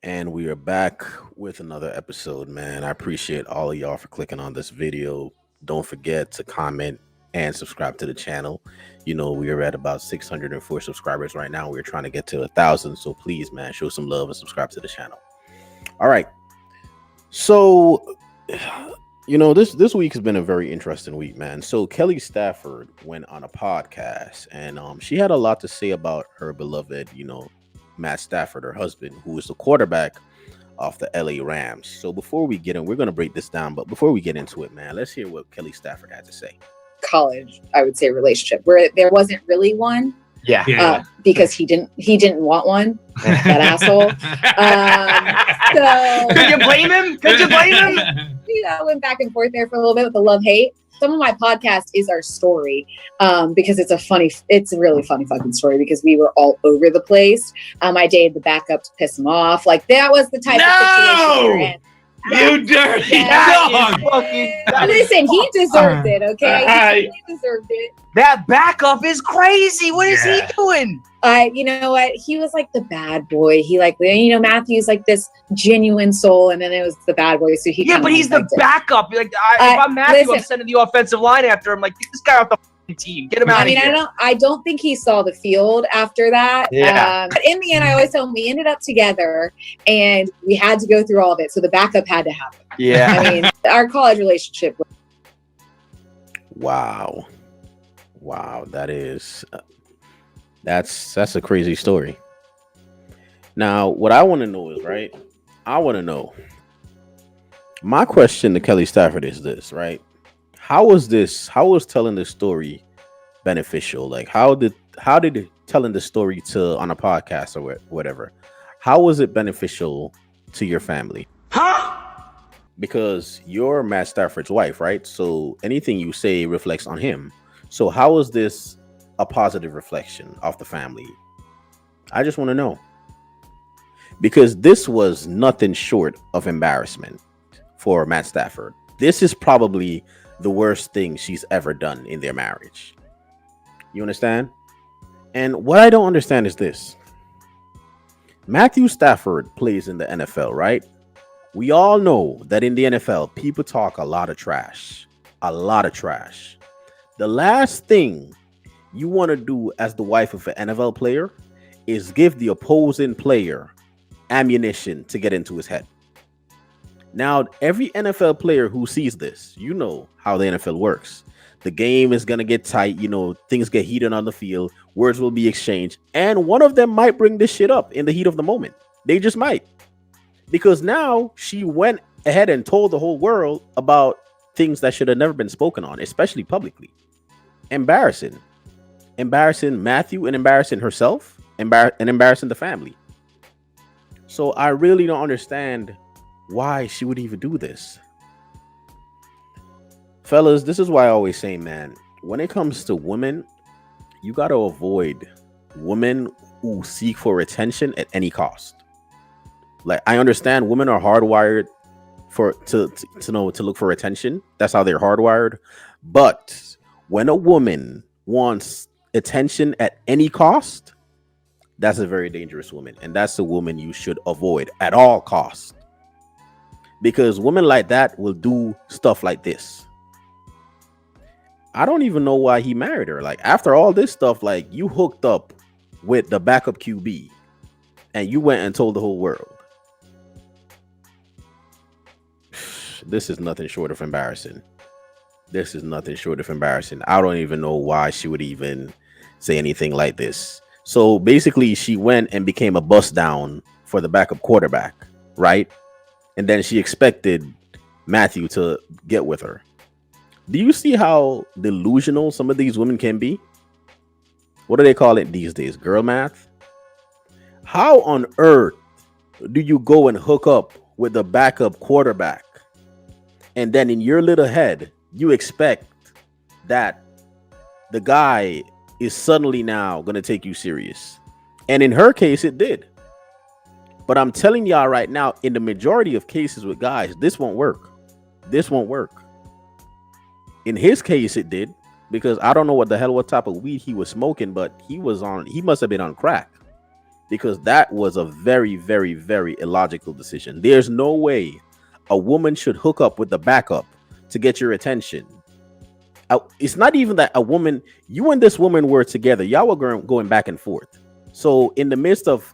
And we are back with another episode, man. I appreciate all of y'all for clicking on this video. Don't forget to comment and subscribe to the channel. We are at about 604 subscribers right now. We're trying to get to 1,000. So please, man, show some love and subscribe to the channel. All right. So, this week has been a very interesting week, man. So Kelly Stafford went on a podcast and she had a lot to say about her beloved, Matt Stafford, her husband, who is the quarterback of the LA Rams. So before we get in, we're going to break this down. But before we get into it, man, let's hear what Kelly Stafford had to say. College, I would say, relationship where there wasn't really one. Yeah. Because he didn't want one. That asshole. So Could you blame him? Went back and forth there for a little bit with the love-hate. Some of my podcast is our story, because it's a really funny fucking story because we were all over the place. I dated the backup to piss him off. Like that was the type of situation we were in. You dirty dog! Listen, he deserved it, okay? He deserved it. That backup is crazy. What is he doing? You know what? He was like the bad boy. He Matthew's like this genuine soul, and then it was the bad boy. So but he's the backup. Like, if I'm Matthew, I'm sending the offensive line after him. Like, get this guy off the team. Get him out of here. I don't think he saw the field after that. Yeah. But in the end, I always tell him we ended up together, and we had to go through all of it. So the backup had to happen. Yeah. I mean, our college relationship. Wow, that is that's a crazy story. Now, what I want to know is, right? I want to know. My question to Kelly Stafford is this, right? How was telling this story beneficial? Like, how did telling the story on a podcast or whatever? How was it beneficial to your family? Huh? Because you're Matt Stafford's wife, right? So anything you say reflects on him. So how is this a positive reflection of the family? I just want to know. Because this was nothing short of embarrassment for Matt Stafford. This is probably the worst thing she's ever done in their marriage. You understand? And what I don't understand is this. Matthew Stafford plays in the NFL, right? We all know that in the NFL, people talk a lot of trash. A lot of trash. The last thing you want to do as the wife of an NFL player is give the opposing player ammunition to get into his head. Now, every NFL player who sees this, you know how the NFL works. The game is going to get tight. Things get heated on the field. Words will be exchanged. And one of them might bring this shit up in the heat of the moment. They just might. Because now she went ahead and told the whole world about things that should have never been spoken on, especially publicly. Embarrassing. Embarrassing Matthew and embarrassing herself and embarrassing the family. So I really don't understand why she would even do this. Fellas, this is why I always say, man, when it comes to women, you got to avoid women who seek for attention at any cost. Like, I understand women are hardwired to look for attention. That's how they're hardwired. But when a woman wants attention at any cost, that's a very dangerous woman. And that's a woman you should avoid at all costs. Because women like that will do stuff like this. I don't even know why he married her. Like, after all this stuff, like, you hooked up with the backup QB and you went and told the whole world. This is nothing short of embarrassing. I don't even know why she would even say anything like this. So basically, she went and became a bust down for the backup quarterback, right? And then she expected Matthew to get with her. Do you see how delusional some of these women can be? What do they call it these days? Girl math? How on earth do you go and hook up with the backup quarterback? And then in your little head, you expect that the guy is suddenly now going to take you serious. And in her case, it did. But I'm telling y'all right now, in the majority of cases with guys, this won't work. In his case, it did, because I don't know what type of weed he was smoking, but he must have been on crack. because that was a very, very, very illogical decision. There's no way a woman should hook up with the backup to get your attention. It's not even that a woman, you and this woman were together. Y'all were going back and forth. So in the midst of,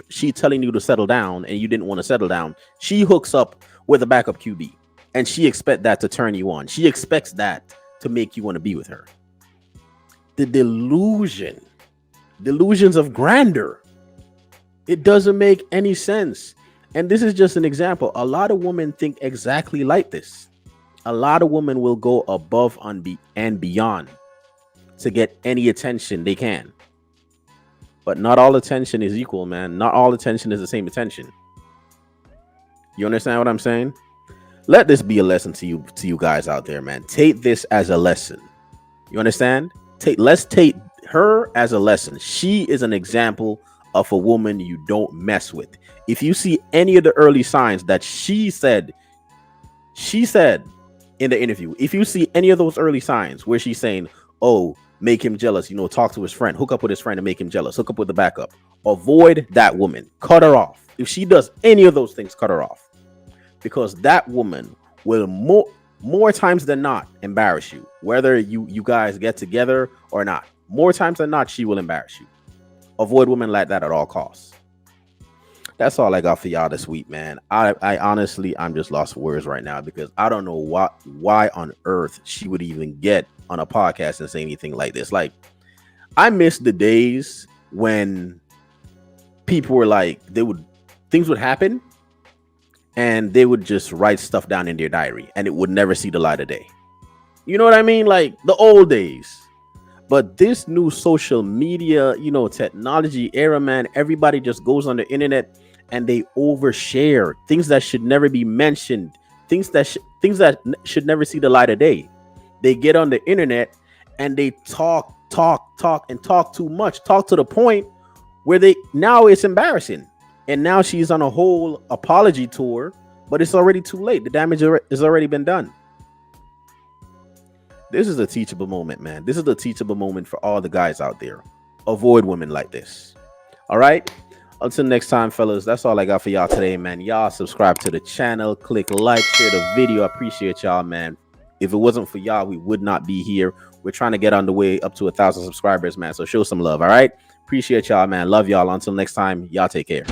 she telling you to settle down and you didn't want to settle down, she hooks up with a backup QB and she expects that to turn you on. She expects that to make you want to be with her. The delusions of grandeur. It doesn't make any sense. And this is just an example. A lot of women think exactly like this. A lot of women will go above and beyond to get any attention they can. But not all attention is equal, man. Not all attention is the same attention. You understand what I'm saying? Let this be a lesson to you guys out there, man. Take this as a lesson. You understand? Let's take her as a lesson. She is an example of a woman you don't mess with. If you see any of the early signs that she said in the interview, if you see any of those early signs where she's saying, oh, make him jealous, talk to his friend, hook up with his friend and make him jealous, hook up with the backup, avoid that woman, cut her off. If she does any of those things, cut her off, because that woman will more times than not embarrass you, whether you guys get together or not. More times than not, she will embarrass you. Avoid women like that at all costs. That's all I got for y'all this week, man. I honestly, I'm just lost for words right now, because I don't know why on earth she would even get on a podcast and say anything like this. Like, I miss the days when people were like, things would happen and they would just write stuff down in their diary and it would never see the light of day. You know what I mean? Like the old days. But this new social media, technology era, man, everybody just goes on the internet and they overshare things that should never be mentioned, things that should never see the light of day. They get on the internet and they talk too much, talk to the point where now it's embarrassing. And now she's on a whole apology tour, but it's already too late. The damage has already been done. This is a teachable moment, man. This is a teachable moment for all the guys out there. Avoid women like this. All right. Until next time, fellas, that's all I got for y'all today, man. Y'all subscribe to the channel, click like, share the video. I appreciate y'all, man. If it wasn't for y'all, we would not be here. We're trying to get on the way up to 1,000 subscribers, man. So show some love. All right. Appreciate y'all, man. Love y'all. Until next time, y'all take care.